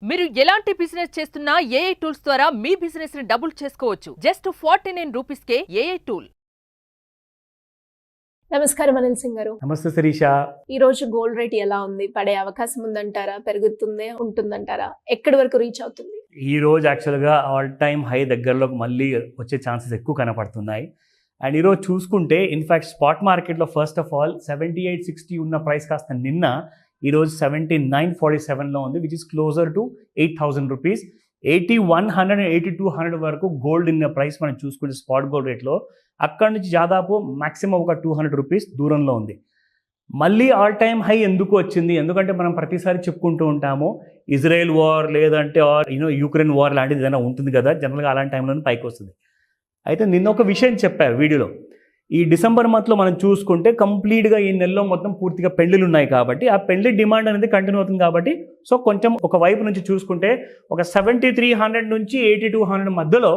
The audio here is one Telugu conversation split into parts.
మీరు ఎలాంటి బిజినెస్ చేస్తున్నా ఏఐ టూల్స్ ద్వారా మీ బిజినెస్ ని డబుల్ చేసుకోవచ్చు. జస్ట్ 49 రూపీస్కే ఏఐ టూల్. నమస్కారం అనిల్ సింగ్ గారు. నమస్తే శిరీష. ఈ రోజు గోల్డ్ రేట్ ఎలా ఉంది? పడే అవకాశం ఉందంటారా? పెరుగుతుందే ఉంటుందంటారా? ఎక్కడి వరకు రీచ్ అవుతుంది? ఈ రోజు యాక్చువల్గా ఆల్ టైమ్ హై దగ్గరలోకి మళ్ళీ వచ్చే ఛాన్సెస్ ఎక్కువ కనపడుతున్నాయి. అండ్ ఈరోజు చూసుకుంటే ఇన్ఫ్యాక్ట్ స్పాట్ మార్కెట్లో ఫస్ట్ ఆఫ్ ఆల్ 7860 ఉన్న ప్రైస్ కాస్త నిన్న ఈరోజు 7947లో ఉంది, which is closer to 8000 rupees. 8100 8200 వరకు గోల్డ్ ఇన్న ప్రైస్ మనం చూసుకుంటే స్పాట్ గోల్డ్ రేట్లో అక్కడ నుంచి దాదాపు మాక్సిమం ఒక 200 రూపీస్ దూరంలో ఉంది. మళ్ళీ ఆల్ టైమ్ హై ఎందుకు వచ్చింది? ఎందుకంటే మనం ప్రతిసారి చెప్పుకుంటూ ఉంటాము ఇజ్రాయెల్ వార్ లేదంటే యూక్రెయిన్ వార్ లాంటిది ఏదైనా ఉంటుంది కదా, జనరల్గా అలాంటి టైంలోనే పైకి వస్తుంది. అయితే నిన్న ఒక విషయం చెప్పారు వీడియోలో, ఈ డిసెంబర్ మంత్లో మనం చూసుకుంటే కంప్లీట్గా ఈ నెలలో మొత్తం పూర్తిగా పెళ్లిళ్ళు ఉన్నాయి కాబట్టి ఆ పెళ్లి డిమాండ్ అనేది కంటిన్యూ అవుతుంది కాబట్టి సో కొంచెం ఒక వైపు నుంచి చూసుకుంటే ఒక 7300 నుంచి 8200 మధ్యలో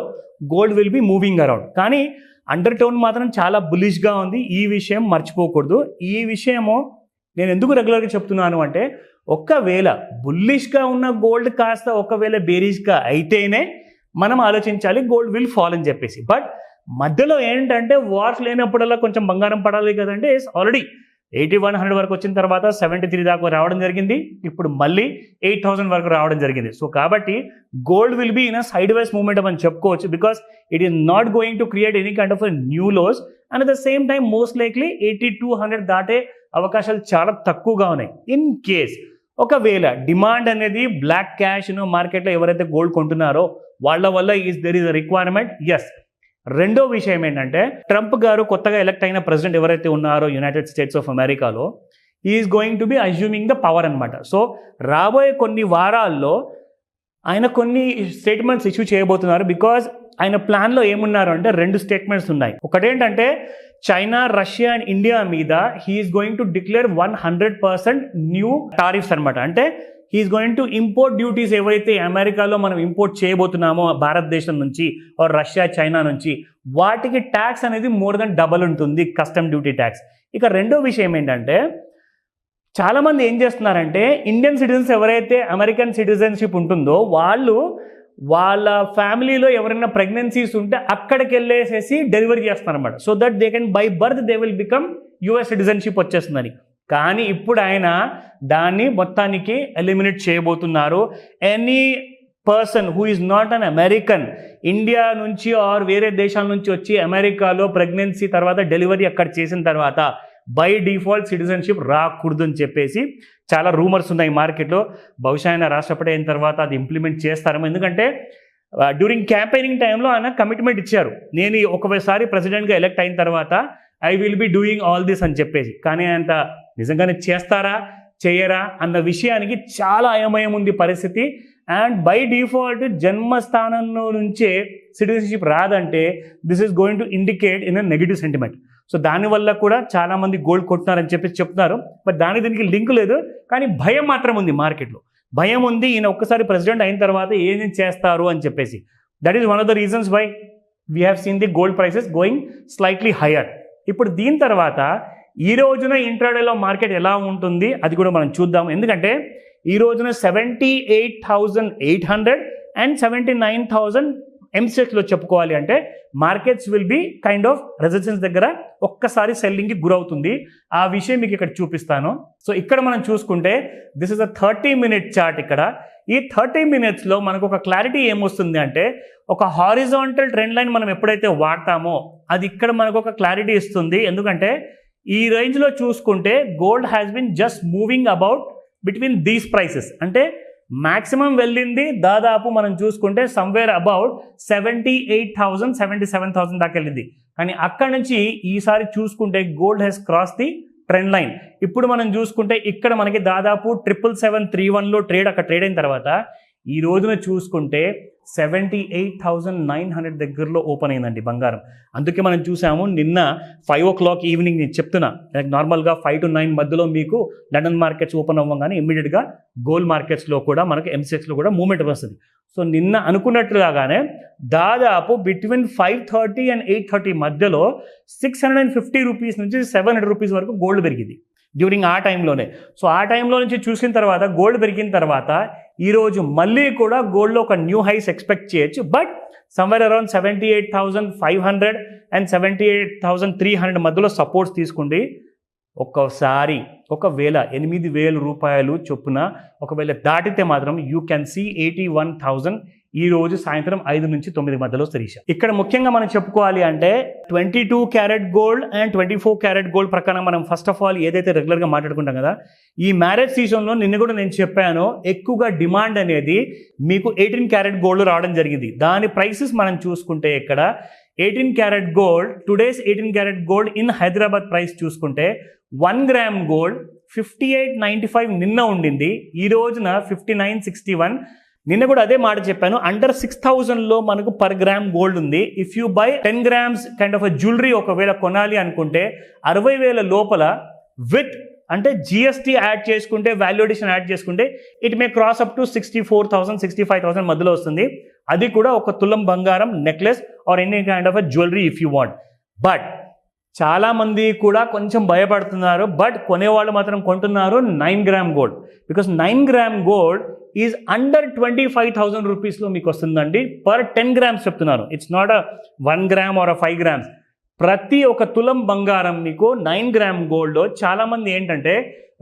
gold will be moving around. కానీ అండర్ టోన్ మాత్రం చాలా బులిష్గా ఉంది. ఈ విషయం మర్చిపోకూడదు. ఈ విషయము నేను ఎందుకు రెగ్యులర్గా చెప్తున్నాను అంటే, ఒకవేళ బుల్లిష్గా ఉన్న గోల్డ్ కాస్త ఒకవేళ బేరిష్గా అయితేనే మనం ఆలోచించాలి గోల్డ్ విల్ ఫాల్ అని చెప్పేసి. బట్ మధ్యలో ఏంటంటే వార్స్ లేనప్పుడల్లా కొంచెం బంగారం పడాలి కదంటే, ఆల్రెడీ 8100 వరకు వచ్చిన తర్వాత 73 దాకా రావడం జరిగింది, ఇప్పుడు మళ్ళీ 8000 వరకు రావడం జరిగింది. సో కాబట్టి gold will be in a sideways movement అని చెప్పుకోవచ్చు, because it is not going to create any kind of new lows. And at the same time most likely 8200 దాటే అవకాశాలు చాలా తక్కువగా ఉన్నాయి. ఇన్ కేస్ ఒకవేళ డిమాండ్ అనేది బ్లాక్ క్యాష్ మార్కెట్లో ఎవరైతే గోల్డ్ కొంటున్నారో వాళ్ళ వల్ల there is a requirement. Yes. రెండో విషయం ఏంటంటే, ట్రంప్ గారు కొత్తగా ఎలక్ట్ అయిన ప్రెసిడెంట్ ఎవరైతే ఉన్నారో యునైటెడ్ స్టేట్స్ ఆఫ్ అమెరికాలో, is going to be assuming the power అనమాట. సో రాబోయే కొన్ని వారాల్లో ఆయన కొన్ని స్టేట్మెంట్స్ ఇష్యూ చేయబోతున్నారు. బికాజ్ ఆయన ప్లాన్లో ఏమున్నారు అంటే 2 స్టేట్మెంట్స్ ఉన్నాయి. ఒకటేంటంటే చైనా, రష్యా అండ్ ఇండియా మీద he is going to declare 100% new tariffs అనమాట. అంటే he is going to import duties ఏవైతే అమెరికాలో మనం ఇంపోర్ట్ చేయబోతున్నామో భారతదేశం నుంచి ఆర్ రష్యా, చైనా నుంచి, వాటికి ట్యాక్స్ అనేది మోర్ దెన్ డబల్ ఉంటుంది, కస్టమ్ డ్యూటీ ట్యాక్స్. ఇక రెండో విషయం ఏంటంటే, చాలామంది ఏం చేస్తున్నారంటే ఇండియన్ సిటిజన్స్ ఎవరైతే అమెరికన్ సిటిజన్షిప్ ఉంటుందో వాళ్ళు వాళ్ళ ఫ్యామిలీలో ఎవరైనా ప్రెగ్నెన్సీస్ ఉంటే అక్కడికి వెళ్ళేసేసి డెలివరీ చేస్తారన్నమాట. So that they can buy birth they will become US citizenship వచ్చేస్తుందని. కానీ ఇప్పుడు ఆయన దాన్ని మొత్తానికి ఎలిమినేట్ చేయబోతున్నారు. Any person who is not an American, India నుంచి ఆర్ వేరే దేశాల నుంచి వచ్చి అమెరికాలో ప్రెగ్నెన్సీ తర్వాత డెలివరీ అక్కడ చేసిన తర్వాత బై డిఫాల్ట్ సిటిజన్షిప్ రాకూడదు అని చెప్పేసి చాలా రూమర్స్ ఉన్నాయి మార్కెట్లో. బహుశా ఆయన రాష్ట్రపతి అయిన తర్వాత అది ఇంప్లిమెంట్ చేస్తారేమో. ఎందుకంటే డ్యూరింగ్ క్యాంపెయినింగ్ టైంలో ఆయన కమిట్మెంట్ ఇచ్చారు, నేను ఒకసారి ప్రెసిడెంట్గా ఎలక్ట్ అయిన తర్వాత I will be doing all this అని చెప్పేసి. కానీ అంత నిజంగానే చేస్తారా చేయరా అన్న విషయానికి చాలా అయోమయం ఉంది పరిస్థితి. అండ్ బై డిఫాల్ట్ జన్మస్థానంలో నుంచే సిటిజన్షిప్ రాదంటే this is going to indicate in a negative sentiment. So దానివల్ల కూడా చాలామంది గోల్డ్ కొంటున్నారని చెప్పేసి చెప్తున్నారు. బట్ దీనికి లింక్ లేదు, కానీ భయం మాత్రం ఉంది మార్కెట్లో. భయం ఉంది ఈయన ఒక్కసారి ప్రెసిడెంట్ అయిన తర్వాత ఏం చేస్తారు అని చెప్పేసి. That is one of the reasons why we have seen the gold prices going slightly higher. ఇప్పుడు దీని తర్వాత ఈ రోజున ఇంట్రాడేలో మార్కెట్ ఎలా ఉంటుంది అది కూడా మనం చూద్దాం. ఎందుకంటే ఈ రోజున 78,800 అండ్ 79,000 ఎంసెట్స్లో చెప్పుకోవాలి అంటే markets will be kind of resistance దగ్గర ఒక్కసారి సెల్లింగ్కి గురవుతుంది. ఆ విషయం మీకు ఇక్కడ చూపిస్తాను. సో ఇక్కడ మనం చూసుకుంటే this is a 30-minute chart. ఇక్కడ ఈ 30 minutesలో మనకు ఒక క్లారిటీ ఏమొస్తుంది అంటే, ఒక హారిజాంటల్ ట్రెండ్ లైన్ మనం ఎప్పుడైతే వాడతామో అది ఇక్కడ మనకు ఒక క్లారిటీ ఇస్తుంది. ఎందుకంటే ఈ రేంజ్లో చూసుకుంటే gold has been just moving about between these prices. అంటే మ్యాక్సిమం వెళ్ళింది దాదాపు మనం చూసుకుంటే సమ్వేర్ అబౌట్ 78,000 77,000 దాకా వెళ్ళింది. కానీ అక్కడ నుంచి ఈసారి చూసుకుంటే gold has cross the trend line. ఇప్పుడు మనం చూసుకుంటే ఇక్కడ మనకి దాదాపు 77731లో అక్కడ ట్రేడ్ అయిన తర్వాత ఈ రోజున చూసుకుంటే 78,900 దగ్గరలో ఓపెన్ అయిందండి బంగారం. అందుకే మనం చూసాము నిన్న 5 o'clock ఈవినింగ్, నేను చెప్తున్నా నార్మల్గా 5 to 9 మధ్యలో మీకు లండన్ మార్కెట్స్ ఓపెన్ అవ్వగానే ఇమ్మీడియట్గా గోల్డ్ మార్కెట్స్లో కూడా మనకు ఎంసెక్స్లో కూడా మూవ్మెంట్ వస్తుంది. సో నిన్న అనుకున్నట్లుగానే దాదాపు బిట్వీన్ 530 and 830 మధ్యలో 650 రూపీస్ నుంచి 700 రూపీస్ వరకు గోల్డ్ పెరిగింది. డ్యూరింగ్ ఆ టైంలోనే. సో ఆ టైంలో నుంచి చూసిన తర్వాత గోల్డ్ పెరిగిన తర్వాత ఈరోజు మళ్ళీ కూడా గోల్డ్లో ఒక న్యూ హైస్ ఎక్స్పెక్ట్ చేయొచ్చు. బట్ సమ్వేర్ అరౌండ్ 78,500 అండ్ 78,300 మధ్యలో సపోర్ట్స్ తీసుకోండి. ఒక్కసారి 8,000 రూపాయలు చొప్పున ఒకవేళ దాటితే మాత్రం యూ కెన్ సీ 81,000 ఈ రోజు సాయంత్రం 5 నుంచి 9 మధ్యలో శిరీష. ఇక్కడ ముఖ్యంగా మనం చెప్పుకోవాలి అంటే 22 carat gold and 24 carat gold ప్రకారం మనం ఫస్ట్ ఆఫ్ ఆల్ ఏదైతే రెగ్యులర్గా మాట్లాడుకుంటాం కదా, ఈ మ్యారేజ్ సీజన్లో నిన్న కూడా నేను చెప్పాను, ఎక్కువగా డిమాండ్ అనేది మీకు 18 క్యారెట్ గోల్డ్ రావడం జరిగింది. దాని ప్రైసెస్ మనం చూసుకుంటే ఇక్కడ 18 carat gold, today's 18 carat gold in Hyderabad price చూసుకుంటే 1 గ్రామ్ గోల్డ్ 58.95 నిన్న ఉండింది, ఈ రోజున 59.61. నిన్న కూడా అదే మాట చెప్పాను, అండర్ 6,000లో మనకు పర్ గ్రామ్ గోల్డ్ ఉంది. If you by 10 grams kind of jewellery ఒకవేళ కొనాలి అనుకుంటే 60,000 లోపల విత్ అంటే జిఎస్టీ యాడ్ చేసుకుంటే, వాల్యుయేషన్ యాడ్ చేసుకుంటే it may cross up to 64,000 65,000 మధ్యలో వస్తుంది. అది కూడా ఒక తులం బంగారం necklace or any kind of jewellery if you want. But చాలా మంది కూడా కొంచెం భయపడుతున్నారు, బట్ కొనేవాళ్ళు మాత్రం కొంటున్నారు 9 gram gold. Because 9 gram gold is under 25,000 రూపీస్లో మీకు వస్తుందండి పర్ 10 grams చెప్తున్నారు. It's not a 1 gram or 5 grams. ప్రతి ఒక తులం బంగారం మీకు 9 గ్రామ్ గోల్డ్లో చాలామంది ఏంటంటే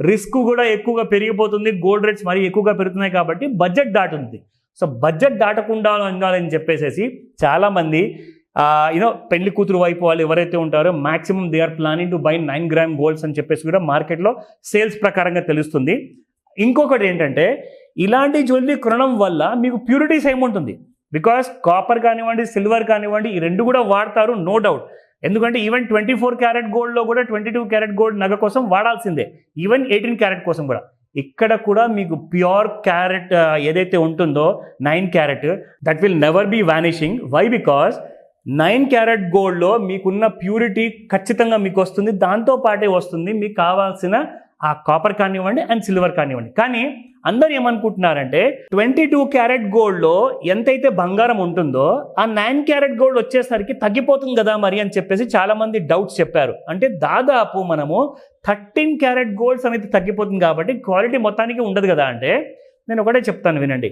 రిస్క్ కూడా ఎక్కువగా పెరిగిపోతుంది, గోల్డ్ రేట్స్ మరీ ఎక్కువగా పెరుగుతున్నాయి కాబట్టి బడ్జెట్ దాటుతుంది. సో బడ్జెట్ దాటకుండా ఉండాలని చెప్పేసి చాలామంది పెళ్లి కూతురు వైపు వాళ్ళు ఎవరైతే ఉంటారో maximum they are planning to buy 9 gram golds అని చెప్పేసి కూడా మార్కెట్లో సేల్స్ ప్రకారంగా తెలుస్తుంది. ఇంకొకటి ఏంటంటే ఇలాంటి జ్యువెలరీ కొనడం వల్ల మీకు ప్యూరిటీ సేమ్ ఉంటుంది. బికాస్ కాపర్ కానివ్వండి, సిల్వర్ కానివ్వండి, ఈ రెండు కూడా వాడతారు, నో డౌట్. ఎందుకంటే ఈవెన్ 24 క్యారెట్ గోల్డ్లో కూడా 22 క్యారెట్ గోల్డ్ నగ కోసం వాడాల్సిందే, ఈవెన్ 18 క్యారెట్ కోసం కూడా. ఇక్కడ కూడా మీకు ప్యూర్ క్యారెట్ ఏదైతే ఉంటుందో 9 carat that will never be vanishing. Why? Because 9 carat గోల్డ్లో మీకున్న ప్యూరిటీ ఖచ్చితంగా మీకు వస్తుంది, దాంతోపాటే వస్తుంది మీకు కావాల్సిన ఆ కాపర్ కానివ్వండి అండ్ సిల్వర్ కానివ్వండి. కానీ అందరు ఏమనుకుంటున్నారంటే 22 క్యారెట్ గోల్డ్లో ఎంతైతే బంగారం ఉంటుందో ఆ 9 క్యారెట్ గోల్డ్ వచ్చేసరికి తగ్గిపోతుంది కదా మరి అని చెప్పేసి చాలామంది డౌట్స్ చెప్పారు. అంటే దాదాపు మనము 13 క్యారెట్ గోల్డ్స్ అనేది తగ్గిపోతుంది కాబట్టి క్వాలిటీ మొత్తానికి ఉండదు కదా. అంటే నేను ఒకటే చెప్తాను వినండి,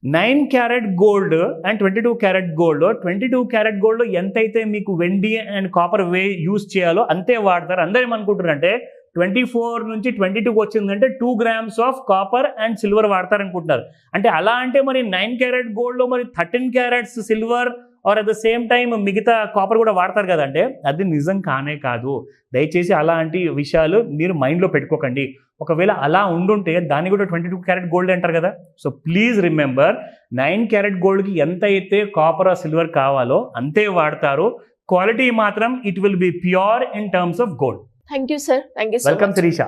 9 carat gold and 22 carat gold, 22 carat gold ఎంతైతే మీకు వెండి అండ్ కాపర్ యూజ్ చేయాలో అంతే వాడతారు. అందరూ ఏమనుకుంటారు అంటే 24 నుంచి 22కి వచ్చిందంటే 2 grams of copper and silver వాడతారనుకుంటున్నారు. అంటే అలా అంటే మరి 9 క్యారెట్ గోల్డ్లో మరి 13 carats silver are at the same time మిగతా కాపర్ కూడా వాడతారు కదా, అంటే అది నిజం కానే కాదు. దయచేసి అలాంటి విషయాలు మీరు మైండ్లో పెట్టుకోకండి. ఒకవేళ అలా ఉండుంటే దాన్ని కూడా 22 క్యారెట్ గోల్డ్ అంటారు కదా. సో ప్లీజ్ రిమెంబర్, 9 క్యారెట్ గోల్డ్కి ఎంత అయితే కాపర్ ఆర్ సిల్వర్ కావాలో అంతే వాడతారు. క్వాలిటీ మాత్రం it will be pure in terms of gold. Thank you sir. Thank you so much. Welcome Sirisha.